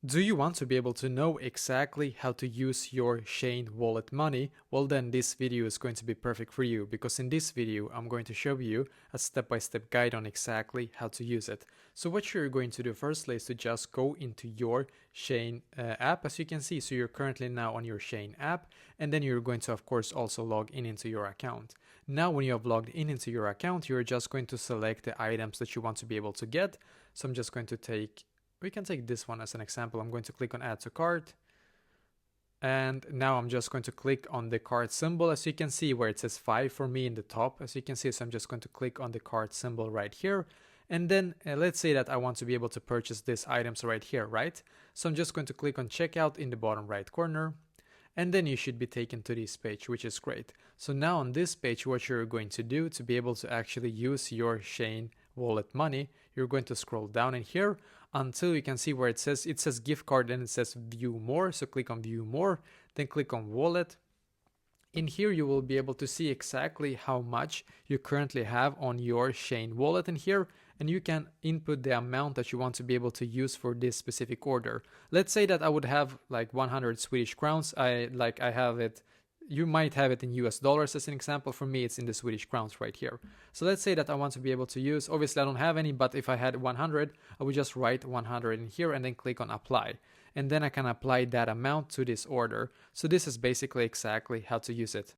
Do you want to be able to know exactly how to use your SHEIN wallet money? Well, then this video is going to be perfect for you, because in this video I'm going to show you a step-by-step guide on exactly how to use it. So what you're going to do firstly is to just go into your SHEIN app, as you can see. So you're currently now on your SHEIN app, and then you're going to of course also log in into your account. Now when you have logged in into your account, you're just going to select the items that you want to be able to get. So I'm just going to we can take this one as an example. I'm going to click on add to cart, and now I'm just going to click on the cart symbol, as you can see, where it says 5 for me in the top, as you can see. So I'm just going to click on the cart symbol right here, and then let's say that I want to be able to purchase these items right here, right? So I'm just going to click on checkout in the bottom right corner, and then you should be taken to this page, which is great. So now on this page, what you're going to do to be able to actually use your SHEIN wallet money, you're going to scroll down in here until you can see where it says gift card, and it says view more. So click on view more, then click on wallet. In here you will be able to see exactly how much you currently have on your SHEIN wallet in here, and you can input the amount that you want to be able to use for this specific order. Let's say that I would have like 100 Swedish crowns. I have it, you might have it in US dollars as an example. For me it's in the Swedish crowns right here. So let's say that I want to be able to use, obviously I don't have any, but if I had 100, I would just write 100 in here and then click on apply, and then I can apply that amount to this order. So this is basically exactly how to use it.